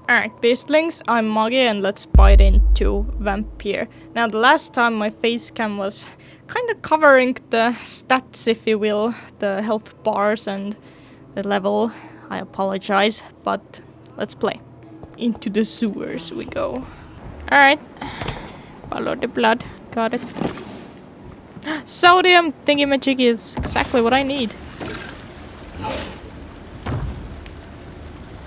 Alright, beastlings, I'm Moggy and let's bite into Vampyr. Now the last time my face cam was kind of covering the stats, if you will, the health bars and the level. I apologize, but let's play. Into the sewers we go. Alright, follow the blood, got it. Sodium thingy-majiggy is exactly what I need.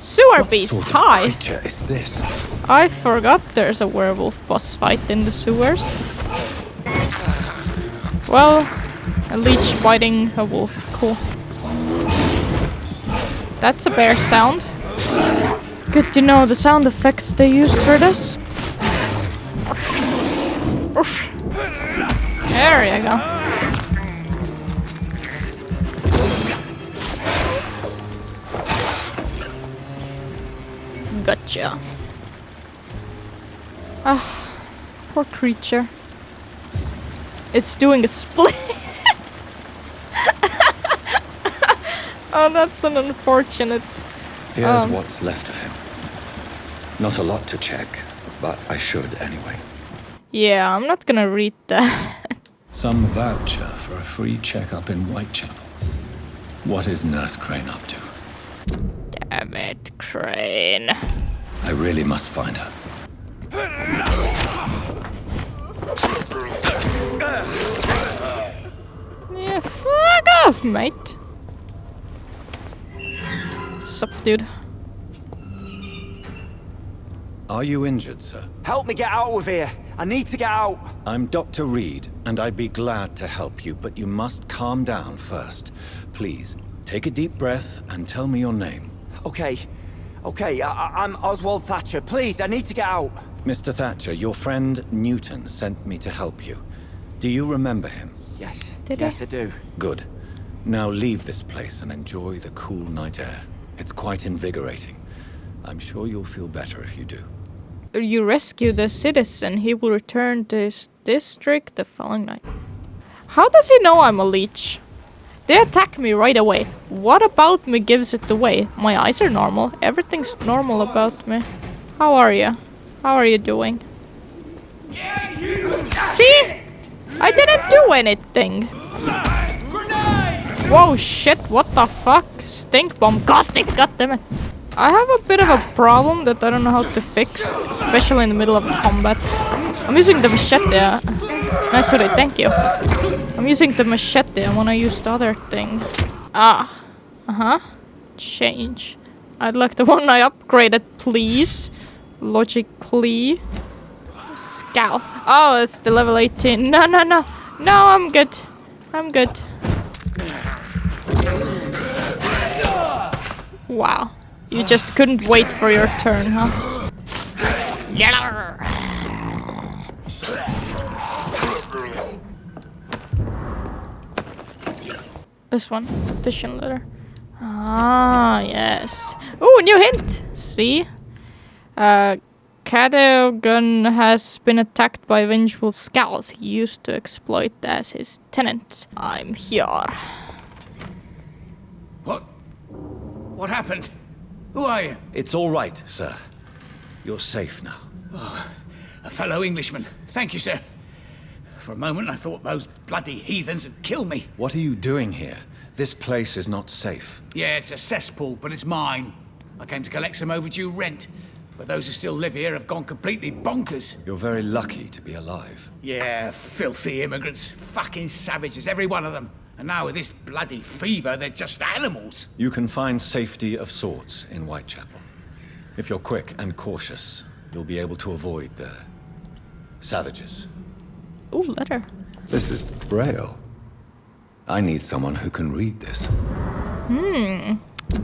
Sewer beast, hi! What creature is this? I forgot there's a werewolf boss fight in the sewers. Well, a leech biting a wolf, cool. That's a bear sound. Good to know the sound effects they used for this. There you go. Gotcha. Ah, poor creature. It's doing a split. Oh, that's an unfortunate. Here's what's left of him. Not a lot to check, but I should anyway. Yeah, I'm not gonna read that. Some voucher for a free checkup in Whitechapel. What is Nurse Crane up to? Damn it, Crane. I really must find her. Yeah, fuck off, mate. Sup, dude? Are you injured, sir? Help me get out of here. I need to get out. I'm Dr. Reed, and I'd be glad to help you, but you must calm down first. Please, take a deep breath and tell me your name. Okay, I'm Oswald Thatcher. Please, I need to get out. Mr. Thatcher, your friend Newton sent me to help you. Do you remember him? Yes, Did yes, I? I do. Good. Now leave this place and enjoy the cool night air. It's quite invigorating. I'm sure you'll feel better if you do. You rescue the citizen, he will return to his district the following night. How does he know I'm a leech? They attack me right away. What about me gives it away? My eyes are normal. Everything's normal about me. How are you? How are you doing? See? I didn't do anything. Whoa, shit, what the fuck? Stink bomb, caustic, goddammit. I have a bit of a problem that I don't know how to fix, especially in the middle of combat. I'm using the machete. Nice hoodie, thank you. I'm using the machete, I wanna use the other thing. Change. I'd like the one I upgraded, please. Logically. Scowl. Oh, it's the level 18. No. No, I'm good. I'm good. Wow. You just couldn't wait for your turn, huh? Yeah. This one, petition letter. Ah, yes. Ooh, new hint. See, Cadogan has been attacked by vengeful scowls he used to exploit as his tenants. I'm here. What happened? Who are you? It's all right, sir. You're safe now. Oh, a fellow Englishman. Thank you, sir. For a moment, I thought those bloody heathens had killed me. What are you doing here? This place is not safe. Yeah, it's a cesspool, but it's mine. I came to collect some overdue rent, but those who still live here have gone completely bonkers. You're very lucky to be alive. Yeah, filthy immigrants. Fucking savages, every one of them. And now with this bloody fever, they're just animals. You can find safety of sorts in Whitechapel. If you're quick and cautious, you'll be able to avoid the savages. Ooh, letter. This is Braille. I need someone who can read this.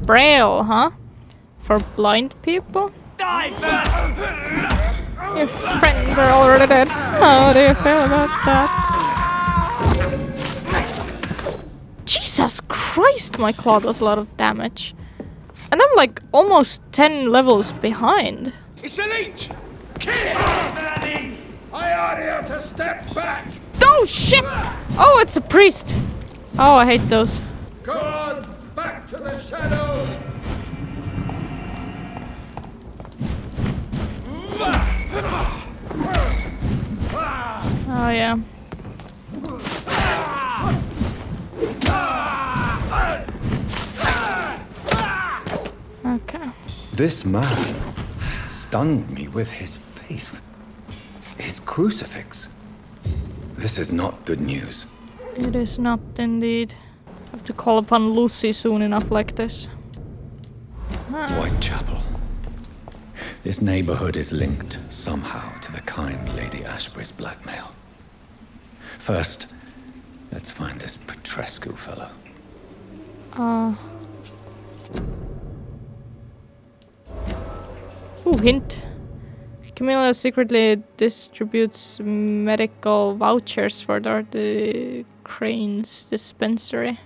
Braille, huh? For blind people? Die! Your friends are already dead. How do you feel about that? Jesus Christ, my claw does a lot of damage. And I'm like almost 10 levels behind. It's a leech! Kill it! I order you to step back! Oh shit! Oh, it's a priest! Oh, I hate those. Go on, back to the shadows! yeah. Okay. This man stunned me with his faith. His crucifix. This is not good news. It is not indeed. Have to call upon Lucy soon enough like this. Whitechapel. This neighborhood is linked somehow to the kind Lady Ashbury's blackmail. First, let's find this Petrescu fellow. Ooh, hint. Camilla secretly distributes medical vouchers for the Crane's dispensary.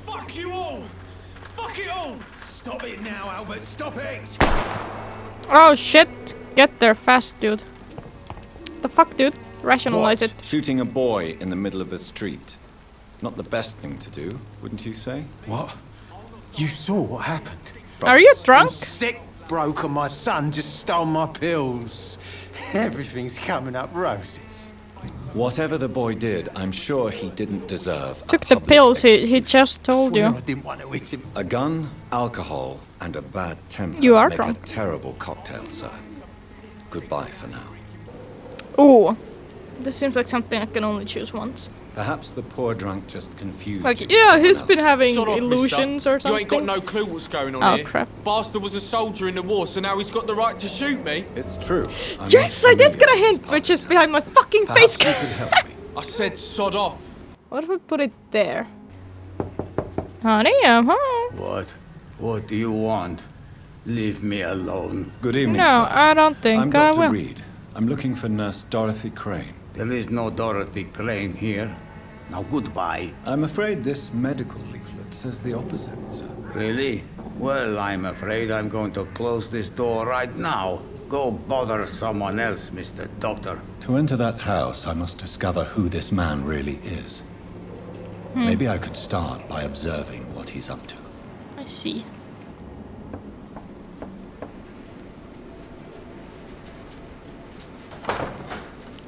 Fuck you all! Fuck it all! Stop it now, Albert, stop it! Oh shit! Get there fast, dude. The fuck, dude? Rationalize What? it. Shooting a boy in the middle of the street. Not the best thing to do, wouldn't you say? What? You saw what happened? Are you drunk? I'm sick, broke, and my son just stole my pills. Everything's coming up roses. Whatever the boy did, I'm sure he didn't deserve a Took the public pills, he execution. just told Swear you. I didn't want to hit him. A gun, alcohol, and a bad temper You are make drunk. a terrible cocktail, sir. Goodbye for now. Ooh. This seems like something I can only choose once. Perhaps the poor drunk just confused you Like, with yeah, someone he's been else. having Sod off, illusions mister. or something. You ain't got no clue what's going on Oh, here. crap. Bastard was a soldier in the war, so now he's got the right to shoot me. It's true. I'm Yes, not I did get a familiar hint, with which this is behind my fucking part. face. Perhaps you could help me. I said sod off. What if we put it there? Honey, I'm home. What? What do you want? Leave me alone. Good evening, No, sir. I don't think I'm I Dr. will. Reed. I'm looking for Nurse Dorothy Crane. There is no Dorothy Crane here. Now goodbye. I'm afraid this medical leaflet says the opposite, sir. Really? Well, I'm afraid I'm going to close this door right now. Go bother someone else, Mr. Doctor. To enter that house, I must discover who this man really is. Maybe I could start by observing what he's up to. I see.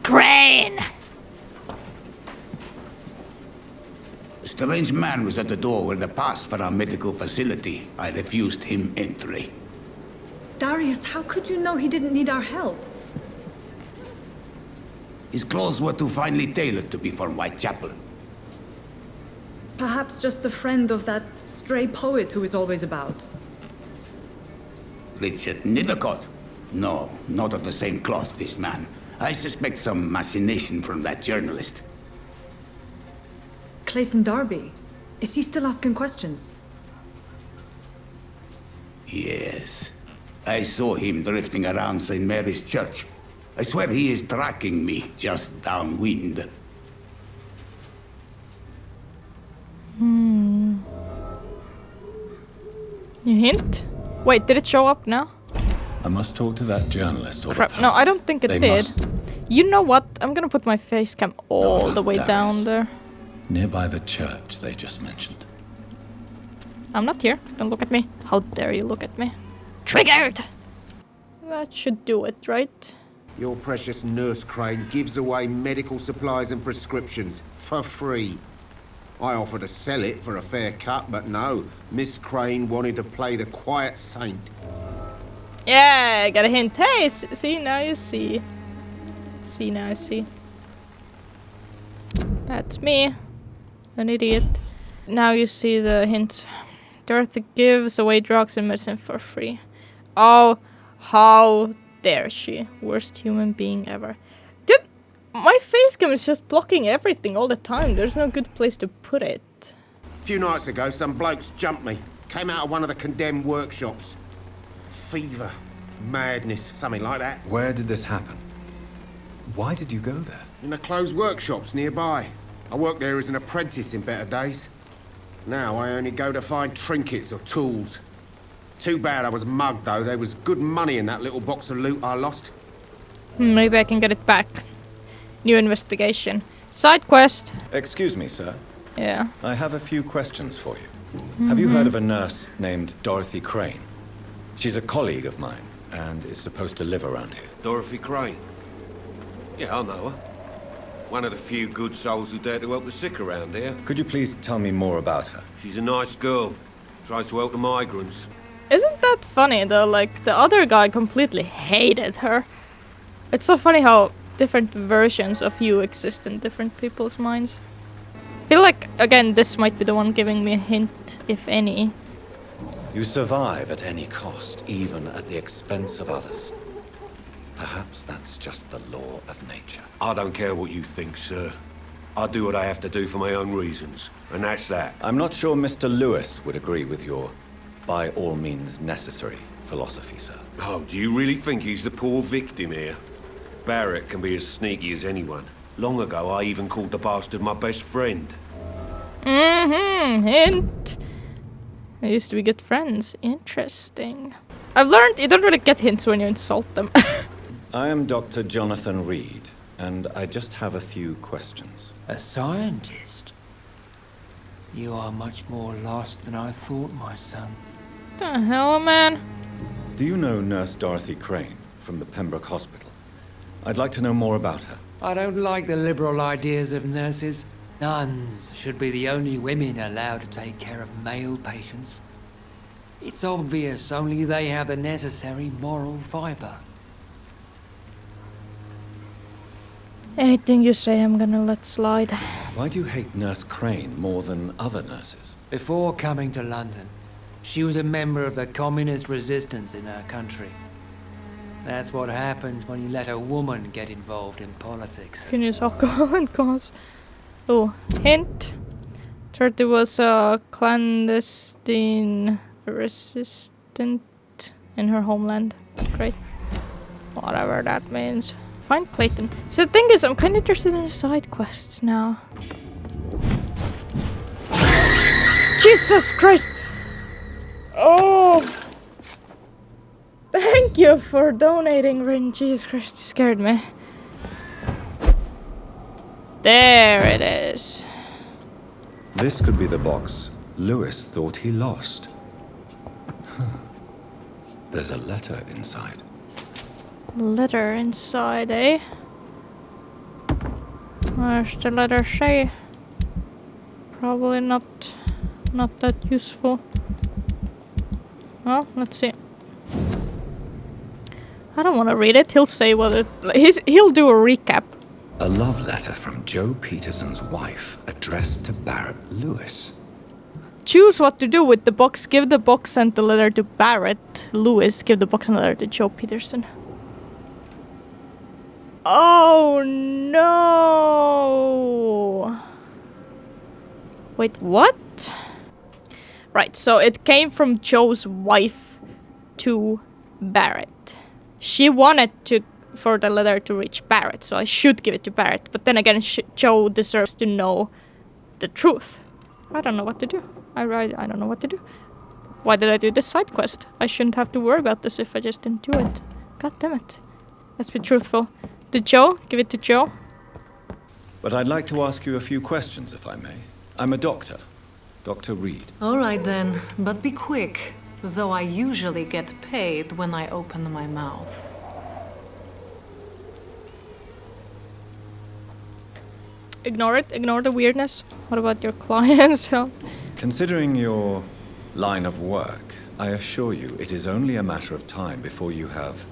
Crane! A strange man was at the door with a pass for our medical facility. I refused him entry. Darius, how could you know he didn't need our help? His clothes were too finely tailored to be for Whitechapel. Perhaps just a friend of that stray poet who is always about. Richard Nithercott? No, not of the same cloth, this man. I suspect some machination from that journalist. Clayton Darby. Is he still asking questions? Yes. I saw him drifting around St. Mary's Church. I swear he is tracking me just downwind. You hint? Wait, did it show up now? I must talk to that journalist or Crap, the no, I don't think it They did. must. You know what? I'm gonna put my face cam all the way Darius. down there. Nearby the church they just mentioned. I'm not here. Don't look at me. How dare you look at me? Triggered! That should do it, right? Your precious Nurse Crane gives away medical supplies and prescriptions for free. I offered to sell it for a fair cut, but no. Miss Crane wanted to play the quiet saint. Yeah, I got a hint. Hey, see, now you see. See, now I see. That's me. An idiot. Now you see the hint. Dorothy gives away drugs and medicine for free. Oh, how dare she? Worst human being ever. Dude, my face cam is just blocking everything all the time. There's no good place to put it. A few nights ago, some blokes jumped me. Came out of one of the condemned workshops. Fever, madness, something like that. Where did this happen? Why did you go there? In the closed workshops nearby. I worked there as an apprentice in better days. Now I only go to find trinkets or tools. Too bad I was mugged, though. There was good money in that little box of loot I lost. Maybe I can get it back. New investigation. Side quest. Excuse me, sir. Yeah. I have a few questions for you. Have you heard of a nurse named Dorothy Crane? She's a colleague of mine. and is supposed to live around here. Dorothy Crane. Yeah, I know her. One of the few good souls who dare to help the sick around here. Could you please tell me more about her? She's a nice girl. Tries to help the migrants. Isn't that funny though? Like, the other guy completely hated her. It's so funny how different versions of you exist in different people's minds. I feel like, again, this might be the one giving me a hint, if any. You survive at any cost, even at the expense of others. Perhaps that's just the law of nature. I don't care what you think, sir. I do what I have to do for my own reasons, and that's that. I'm not sure Mr. Lewis would agree with your by all means necessary philosophy, sir. Oh, do you really think he's the poor victim here? Barrett can be as sneaky as anyone. Long ago, I even called the bastard my best friend. Hint. I used to be good friends. Interesting. I've learned you don't really get hints when you insult them. I am Dr. Jonathan Reed, and I just have a few questions. A scientist? You are much more lost than I thought, my son. The hell, man? Do you know Nurse Dorothy Crane from the Pembroke Hospital? I'd like to know more about her. I don't like the liberal ideas of nurses. Nuns should be the only women allowed to take care of male patients. It's obvious only they have the necessary moral fiber. Anything you say, I'm gonna let slide. Why do you hate Nurse Crane more than other nurses? Before coming to London, she was a member of the communist resistance in her country. That's what happens when you let a woman get involved in politics. Can use alcohol and cause. Oh, hint. 30 was a clandestine resistant in her homeland. Great. Whatever that means. Find Clayton. So the thing is, I'm kind of interested in the side quests now. Jesus Christ! Oh! Thank you for donating, Rin. Jesus Christ, you scared me. There it is. This could be the box Lewis thought he lost. Huh. There's a letter inside. Letter inside, eh? Where's the letter say? Probably not that useful. Well, let's see. I don't want to read it. He'll say what it. He'll do a recap. A love letter from Joe Peterson's wife, addressed to Barrett Lewis. Choose what to do with the box. Give the box and the letter to Barrett Lewis. Give the box and the letter to Joe Peterson. Oh no! Wait, what? Right, so it came from Joe's wife to Barrett. She wanted for the letter to reach Barrett, so I should give it to Barrett. But then again, Joe deserves to know the truth. I don't know what to do. I don't know what to do. Why did I do this side quest? I shouldn't have to worry about this if I just didn't do it. God damn it. Let's be truthful. To Joe? Give it to Joe. But I'd like to ask you a few questions, if I may. I'm a doctor. Dr. Reed. All right then, but be quick. Though I usually get paid when I open my mouth. Ignore it. Ignore the weirdness. What about your clients? Considering your line of work, I assure you it is only a matter of time before you have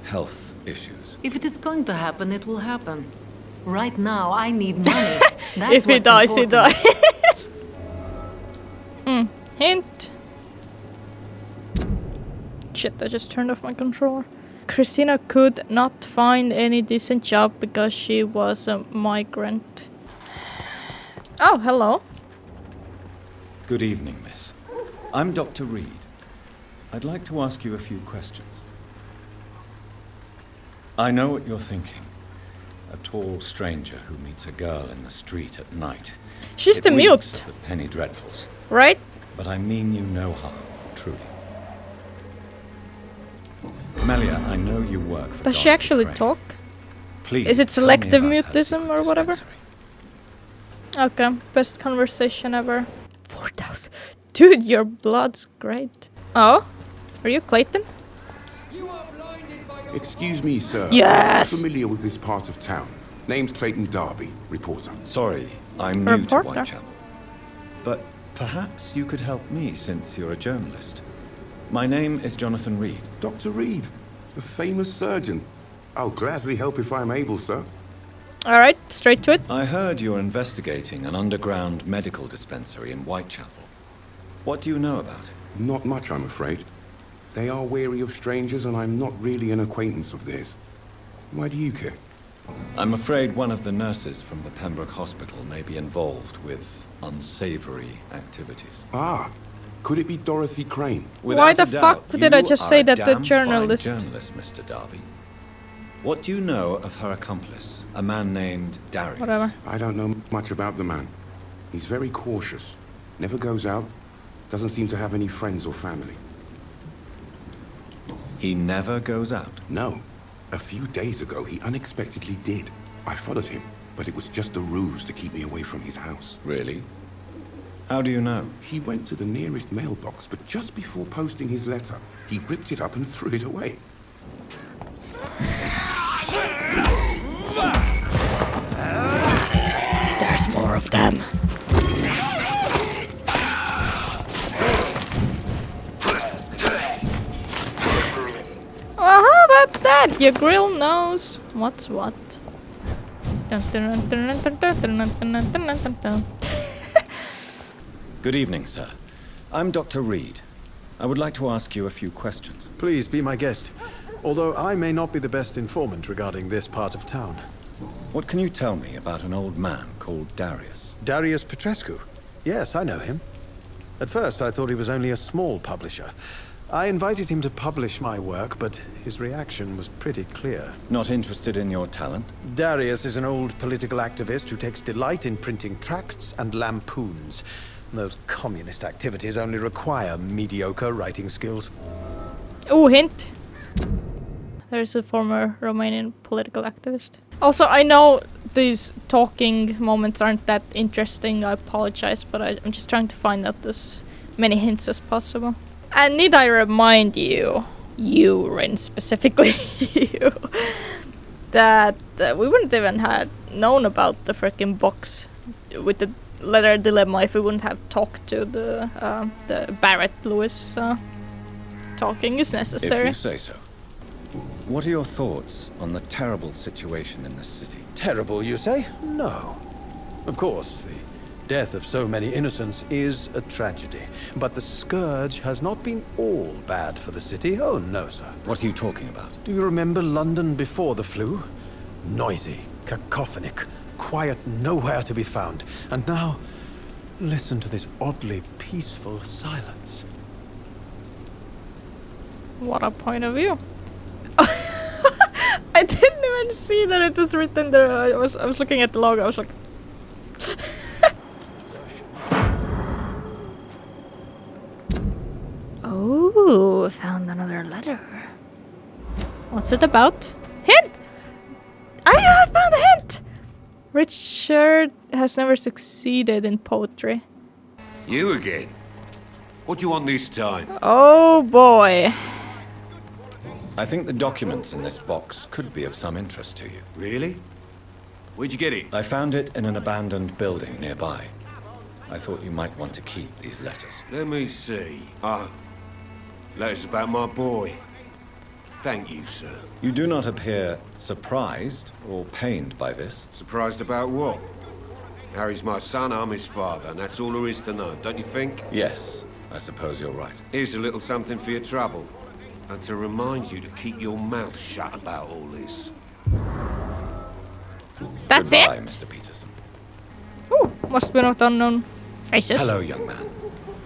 health issues. If it is going to happen, it will happen. Right now, I need money. That's if he dies, important. he dies. Hint. Shit, I just turned off my controller. Christina could not find any decent job because she was a migrant. Oh, hello. Good evening, miss. I'm Dr. Reed. I'd like to ask you a few questions. I know what you're thinking. A tall stranger who meets a girl in the street at night. She's the mute. The penny dreadfuls. Right? But I mean you no harm, truly. Melia, I know you work for Does she actually talk? Please. Is it selective mutism or whatever? Okay, best conversation ever. 4,000. Dude, your blood's great. Oh? Are you Clayton? You are Excuse me, sir. Yes! Familiar with this part of town. Name's Clayton Darby, reporter. Sorry, I'm new to Reporter? Whitechapel. But perhaps you could help me since you're a journalist. My name is Jonathan Reed. Dr. Reed, the famous surgeon. I'll gladly help if I'm able, sir. Alright, straight to it. I heard you're investigating an underground medical dispensary in Whitechapel. What do you know about it? Not much, I'm afraid. They are wary of strangers, and I'm not really an acquaintance of theirs. Why do you care? I'm afraid one of the nurses from the Pembroke Hospital may be involved with unsavory activities. Ah, could it be Dorothy Crane? Why the fuck did I just say that the journalist? Journalist, Mr. Darby. What do you know of her accomplice, a man named Darius? Whatever. I don't know much about the man. He's very cautious. Never goes out. Doesn't seem to have any friends or family. He never goes out? No. A few days ago, he unexpectedly did. I followed him, but it was just a ruse to keep me away from his house. Really? How do you know? He went to the nearest mailbox, but just before posting his letter, he ripped it up and threw it away. There's more of them. Well, how about that? Your grill knows what's what. Good evening, sir. I'm Dr. Reed. I would like to ask you a few questions. Please be my guest. Although I may not be the best informant regarding this part of town. What can you tell me about an old man called Darius? Darius Petrescu? Yes, I know him. At first, I thought he was only a small publisher. I invited him to publish my work, but his reaction was pretty clear. Not interested in your talent? Darius is an old political activist who takes delight in printing tracts and lampoons. Those communist activities only require mediocre writing skills. Oh, hint. There's a former Romanian political activist. Also, I know these talking moments aren't that interesting. I apologize, but I'm just trying to find out as many hints as possible. And need I remind you, Rin specifically, you, that we wouldn't even have known about the freaking box with the letter dilemma if we wouldn't have talked to the Barrett Lewis. Talking is necessary. If you say so. What are your thoughts on the terrible situation in this city? Terrible, you say? No. Of course, the death of so many innocents is a tragedy. But the scourge has not been all bad for the city. Oh, no, sir. What are you talking about? Do you remember London before the flu? Noisy, cacophonic, quiet nowhere to be found. And now, listen to this oddly peaceful silence. What a point of view. I didn't even see that it was written there. I was looking at the logo. I was like, oh, found another letter. What's it about? Hint! I found a hint! Richard has never succeeded in poetry. You again? What do you want this time? Oh boy. I think the documents in this box could be of some interest to you. Really? Where'd you get it? I found it in an abandoned building nearby. I thought you might want to keep these letters. Let me see. Ah, letters about my boy. Thank you, sir. You do not appear surprised or pained by this. Surprised about what? Harry's my son, I'm his father, and that's all there is to know, don't you think? Yes, I suppose you're right. Here's a little something for your trouble. And to remind you to keep your mouth shut about all this. That's Goodbye, it? Mr. Peterson. Ooh, must be not unknown faces. Hello, young man.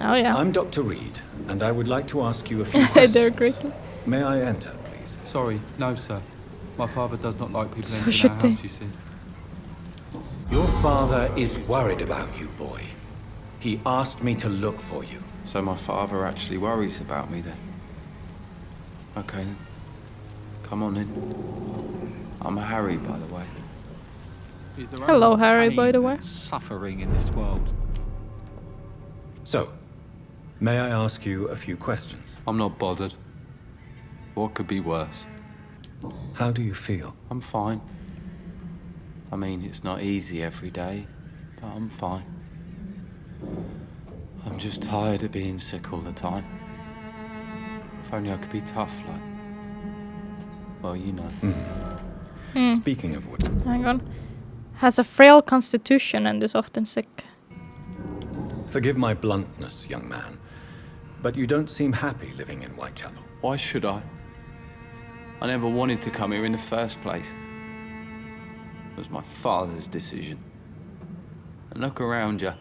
Oh yeah. I'm Dr. Reed, and I would like to ask you a few questions. They're great. May I enter, please? Sorry, no, sir. My father does not like people So entering should our they. house, you see. Your father is worried about you, boy. He asked me to look for you. So my father actually worries about me then? Okay then. Come on in. I'm Harry, by the way. Hello, Harry, by the way. Suffering in this world. So, may I ask you a few questions? I'm not bothered. What could be worse? How do you feel? I'm fine. I mean, it's not easy every day, but I'm fine. I'm just tired of being sick all the time. If only I could be tough, like... Well, you know. Speaking of which... Hang on. Has a frail constitution and is often sick. Forgive my bluntness, young man, but you don't seem happy living in Whitechapel. Why should I? I never wanted to come here in the first place. It was my father's decision. And look around you.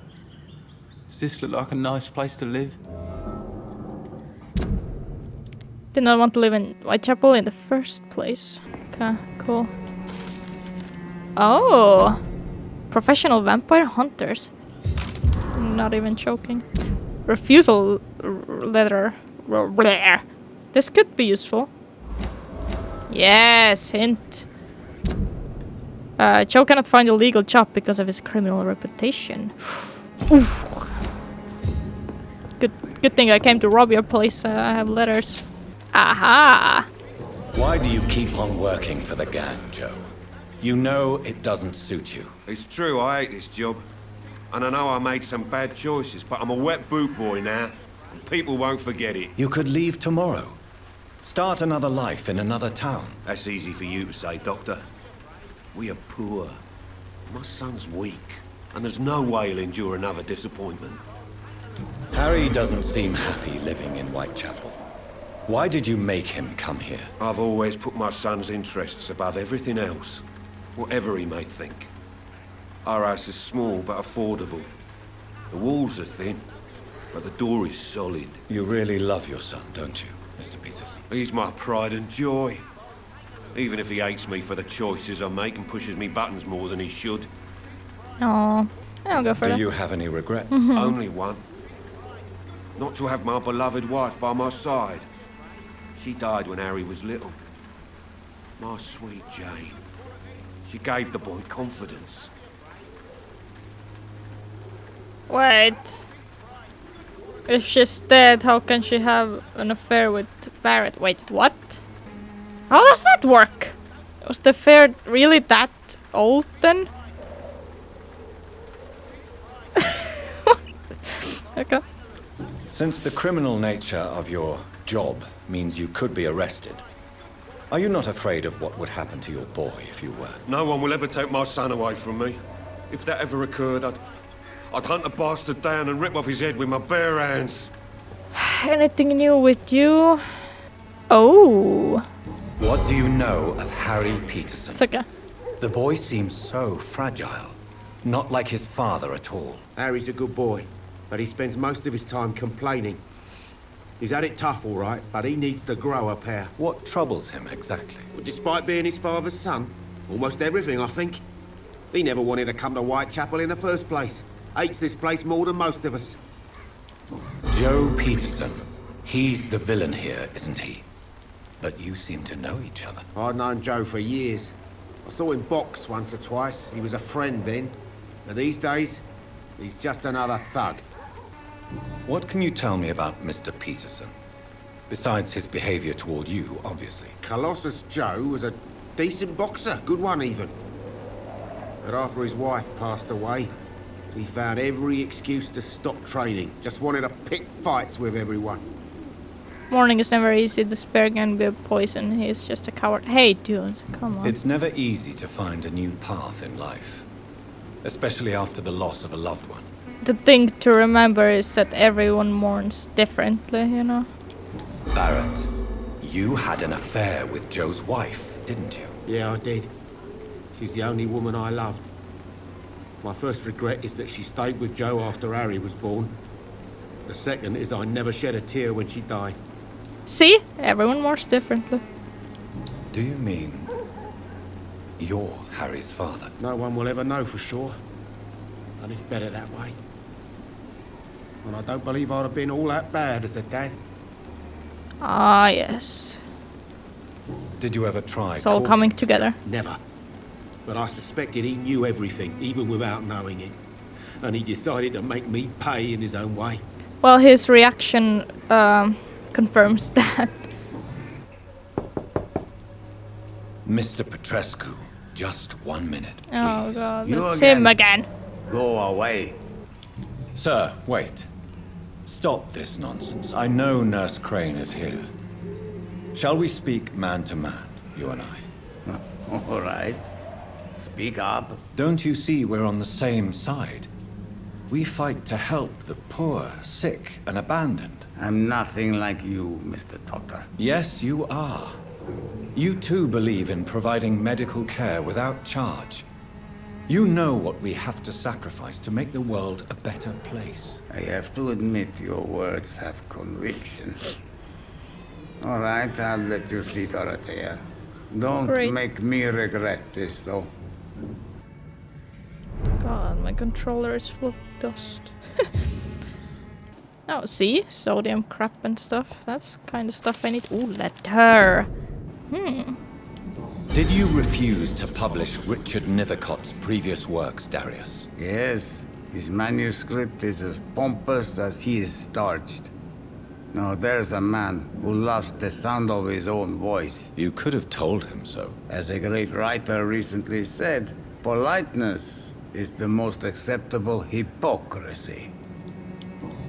Does this look like a nice place to live? Did not want to live in Whitechapel in the first place. Okay, cool. Oh! Professional vampire hunters. Not even joking. Refusal letter. Bleh. This could be useful. Yes, hint. Joe cannot find a legal job because of his criminal reputation. Oof. Good thing I came to rob your place. I have letters. Aha! Why do you keep on working for the gang, Joe? You know it doesn't suit you. It's true, I hate this job. And I know I made some bad choices, but I'm a wet boot boy now. And people won't forget it. You could leave tomorrow. Start another life in another town. That's easy for you to say, Doctor. We are poor. My son's weak. And there's no way he'll endure another disappointment. Harry doesn't seem happy living in Whitechapel. Why did you make him come here? I've always put my son's interests above everything else. Whatever he may think. Our house is small but affordable. The walls are thin, but the door is solid. You really love your son, don't you, Mr. Peterson? He's my pride and joy. Even if he hates me for the choices I make and pushes me buttons more than he should. Oh, I'll go for that. Do you have any regrets? Only one. Not to have my beloved wife by my side. She died when Harry was little. My sweet Jane. She gave the boy confidence. Wait. If she's dead, how can she have an affair with Barrett? Wait, what? How does that work? Was the affair really that old then? Okay. Since the criminal nature of your job means you could be arrested, are you not afraid of what would happen to your boy if you were? No one will ever take my son away from me. If that ever occurred, I'd hunt the bastard down and rip off his head with my bare hands. Anything new with you? Oh. What do you know of Harry Peterson? It's okay. The boy seems so fragile. Not like his father at all. Harry's a good boy, but he spends most of his time complaining. He's had it tough, all right, but he needs to grow a pair. What troubles him exactly? Well, despite being his father's son, almost everything, I think. He never wanted to come to Whitechapel in the first place. Hates this place more than most of us. Joe Peterson. He's the villain here, isn't he? But you seem to know each other. I'd known Joe for years. I saw him box once or twice. He was a friend then. But these days, he's just another thug. What can you tell me about Mr. Peterson? Besides his behavior toward you, obviously. Colossus Joe was a decent boxer, good one even. But after his wife passed away, he found every excuse to stop training. Just wanted to pick fights with everyone. Morning is never easy. The spear can be a poison. He's just a coward. Hey, dude, come on. It's never easy to find a new path in life. Especially after the loss of a loved one. The thing to remember is that everyone mourns differently, you know? Barrett, you had an affair with Joe's wife, didn't you? Yeah, I did. She's the only woman I loved. My first regret is that she stayed with Joe after Harry was born. The second is I never shed a tear when she died. See? Everyone mourns differently. Do you mean you're Harry's father? No one will ever know for sure. And it's better that way. And I don't believe I'd have been all that bad as a dad. Ah, yes. Did you ever try? It's all coming together. Never. But I suspected he knew everything, even without knowing it. And he decided to make me pay in his own way. Well, his reaction confirms that. Mr. Petrescu, just 1 minute. Oh god, You it's him again. Go away. Sir, wait. Stop this nonsense. I know Nurse Crane is here. Shall we speak man to man, you and I? All right. Speak up. Don't you see we're on the same side? We fight to help the poor, sick, and abandoned. I'm nothing like you, Mr. Doctor. Yes, you are. You too believe in providing medical care without charge. You know what we have to sacrifice to make the world a better place. I have to admit your words have conviction. All right, I'll let you see, Dorothea. Don't Great. make me regret this, though. God, my controller is full of dust. Oh, see? Sodium crap and stuff. That's kind of stuff I need. Ooh, letter. Did you refuse to publish Richard Nethercott's previous works, Darius? Yes, his manuscript is as pompous as he is starched. Now there's a man who loves the sound of his own voice. You could have told him so. As a great writer recently said, politeness is the most acceptable hypocrisy.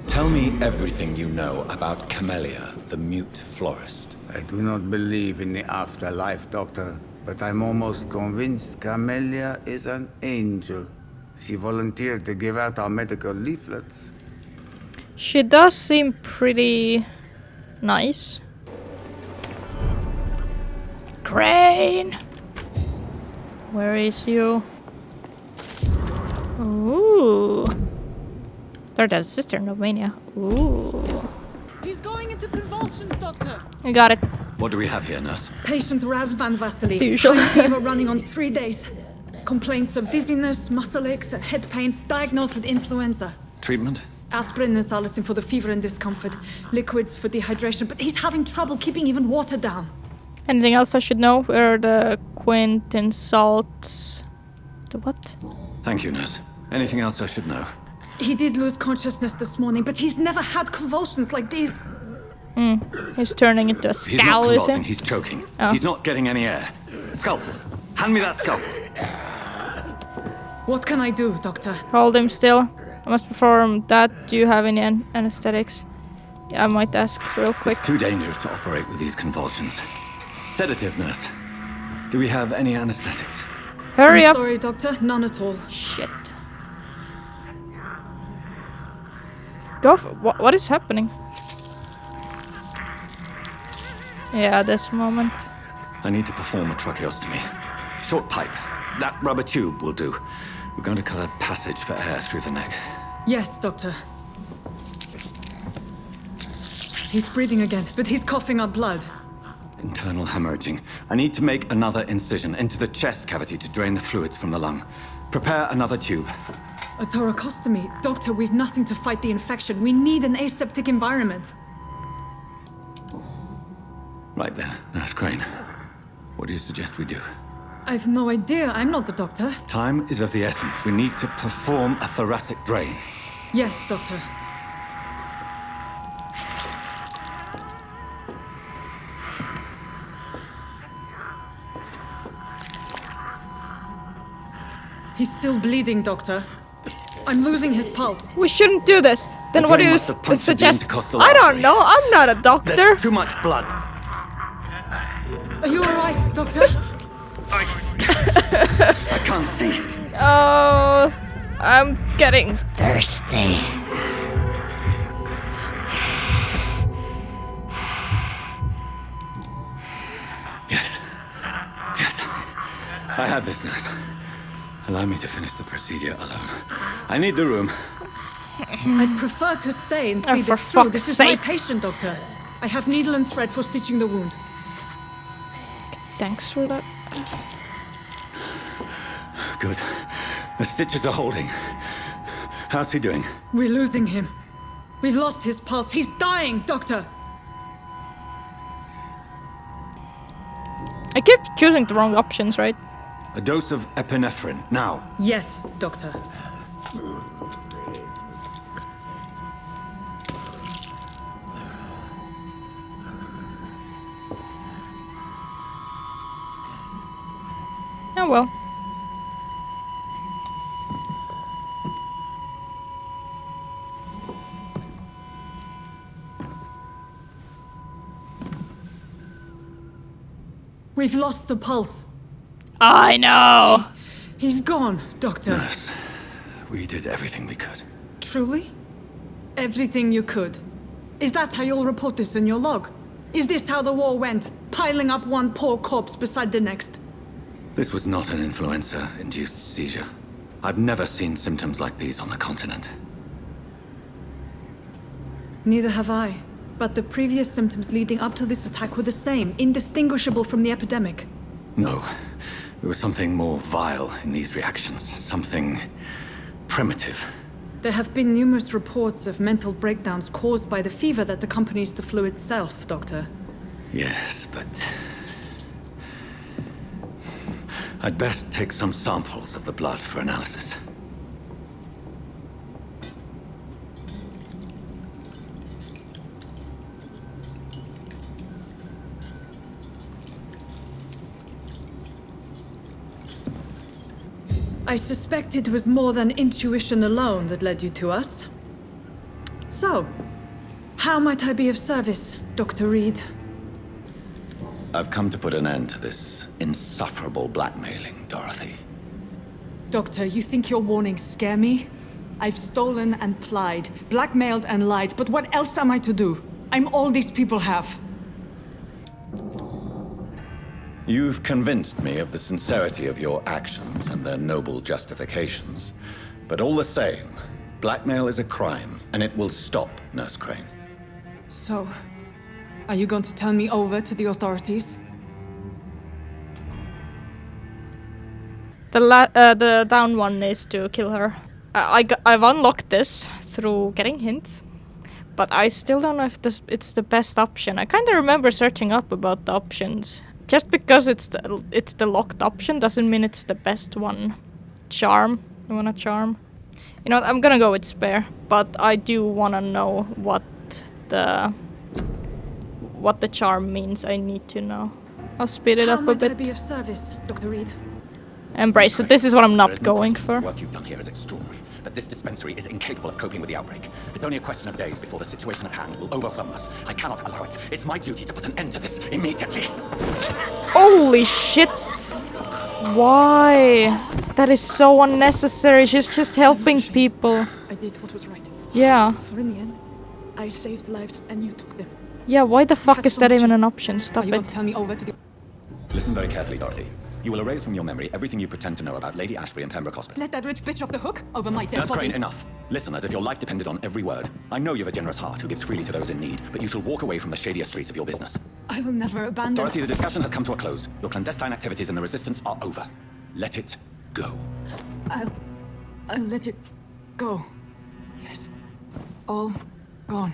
Tell me everything you know about Camellia, the mute florist. I do not believe in the afterlife, Doctor, but I'm almost convinced Camellia is an angel. She volunteered to give out our medical leaflets. She does seem pretty nice. Crane! Where is you? Ooh. Third as sister in Romania. Ooh. He's going into convulsions, Doctor. I got it. What do we have here, nurse? Patient Razvan Vasily. The usual. High fever running on 3 days. Complaints of dizziness, muscle aches, and head pain. Diagnosed with influenza. Treatment? Aspirin and salicin for the fever and discomfort. Liquids for dehydration, but he's having trouble keeping even water down. Anything else I should know? Where are the Quintin salts? The what? Thank you, nurse. Anything else I should know? He did lose consciousness this morning, but he's never had convulsions like these. He's turning into a He's not scowl, is convulsing, he? he's choking. Oh. He's not getting any air. Scalpel! Hand me that scalpel! What can I do, Doctor? Hold him still. I must perform that. Do you have any anesthetics? Yeah, I might ask real quick. It's too dangerous to operate with these convulsions. Sedative, nurse. Do we have any anesthetics? Hurry I'm up. sorry, Doctor. None at all. Shit. Go for what is happening? Yeah, this moment. I need to perform a tracheostomy. Short pipe. That rubber tube will do. We're going to cut a passage for air through the neck. Yes, Doctor. He's breathing again, but he's coughing up blood. Internal hemorrhaging. I need to make another incision into the chest cavity to drain the fluids from the lung. Prepare another tube. A thoracostomy. Doctor, we've nothing to fight the infection. We need an aseptic environment. Right then, Nurse Crane. What do you suggest we do? I've no idea. I'm not the doctor. Time is of the essence. We need to perform a thoracic drain. Yes, Doctor. He's still bleeding, Doctor. I'm losing his pulse. We shouldn't do this. Then The what do drain you must have punctured the suggest? intercostal I don't artery. know. I'm not a doctor. There's too much blood. Are you alright, Doctor? I can't see. Oh, I'm getting thirsty. Yes. Yes. I have this, nurse. Allow me to finish the procedure alone. I need the room. I'd prefer to stay and see Oh, this for through. fuck's This is sake. my patient, Doctor. I have needle and thread for stitching the wound. Thanks for that. Good. The stitches are holding. How's he doing? We're losing him. We've lost his pulse. He's dying, Doctor. I keep choosing the wrong options, right? A dose of epinephrine, now. Yes, Doctor. Oh well. We've lost the pulse. I know! He's gone, Doctor. Nurse, we did everything we could. Truly? Everything you could. Is that how you'll report this in your log? Is this how the war went? Piling up one poor corpse beside the next? This was not an influenza-induced seizure. I've never seen symptoms like these on the continent. Neither have I. But the previous symptoms leading up to this attack were the same, indistinguishable from the epidemic. No. There was something more vile in these reactions. Something primitive. There have been numerous reports of mental breakdowns caused by the fever that accompanies the flu itself, Doctor. Yes, but... I'd best take some samples of the blood for analysis. I suspect it was more than intuition alone that led you to us. So, how might I be of service, Dr. Reed? I've come to put an end to this insufferable blackmailing, Dorothy. Doctor, you think your warnings scare me? I've stolen and plied, blackmailed and lied, but what else am I to do? I'm all these people have. You've convinced me of the sincerity of your actions and their noble justifications. But all the same, blackmail is a crime, and it will stop, Nurse Crane. So, are you going to turn me over to the authorities? The down one is to kill her. I've unlocked this through getting hints, but I still don't know if it's the best option. I kind of remember searching up about the options. Just because it's the locked option doesn't mean it's the best one. Charm. You want a charm? You know what, I'm gonna go with spare, but I do wanna know what the charm means. I need to know. I'll speed it up a bit. How might I be of service, Dr. Reed? Embrace it. This is what I'm not going for. The work you've done here is extraordinary, but this dispensary is incapable of coping with the outbreak. It's only a question of days before the situation at hand will overwhelm us. I cannot allow it. It's my duty to put an end to this immediately. Holy shit! Why? That is so unnecessary. She's just helping people. I did what was right. Yeah. For in the end, I saved lives and you took them. Yeah, why the fuck is that even an option? Stop it. it. Turn me over to the... Listen very carefully, Dorothy. You will erase from your memory everything you pretend to know about Lady Ashbury and Pembroke Hospital. Let that rich bitch off the hook over my dead Nurse body. Crane, enough. Listen as if your life depended on every word. I know you have a generous heart who gives freely to those in need, but you shall walk away from the shadier streets of your business. I will never abandon... Dorothy, the discussion has come to a close. Your clandestine activities in the Resistance are over. Let it go. I'll let it go. Yes. All gone.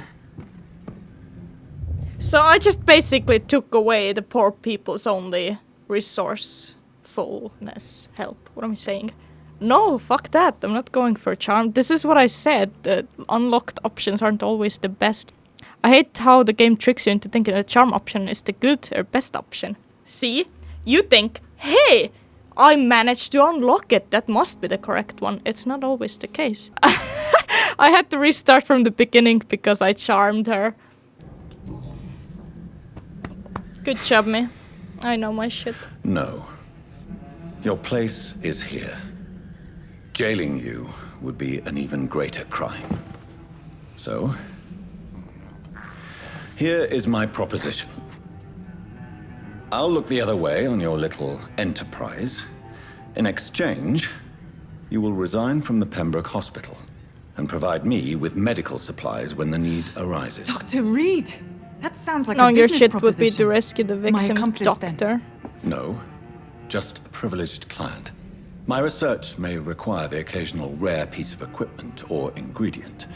So I just basically took away the poor people's only resourcefulness. Help. What am I saying? No, fuck that. I'm not going for charm. This is what I said. The unlocked options aren't always the best. I hate how the game tricks you into thinking the charm option is the good or best option. See? You think, hey, I managed to unlock it. That must be the correct one. It's not always the case. I had to restart from the beginning because I charmed her. Good job, me. I know my shit. No. Your place is here. Jailing you would be an even greater crime. So, here is my proposition. I'll look the other way on your little enterprise. In exchange, you will resign from the Pembroke Hospital and provide me with medical supplies when the need arises. Dr. Reed! That sounds like no, a your business shit proposition. would be to rescue the victim, doctor. Then. No, just a privileged client. My research may require the occasional rare piece of equipment or ingredient.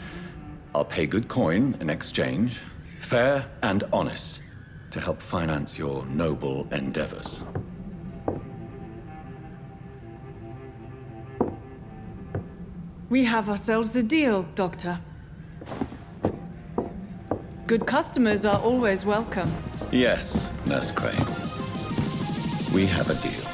I'll pay good coin in exchange, fair and honest, to help finance your noble endeavors. We have ourselves a deal, Doctor. Good customers are always welcome. Yes, Nurse Crane. We have a deal.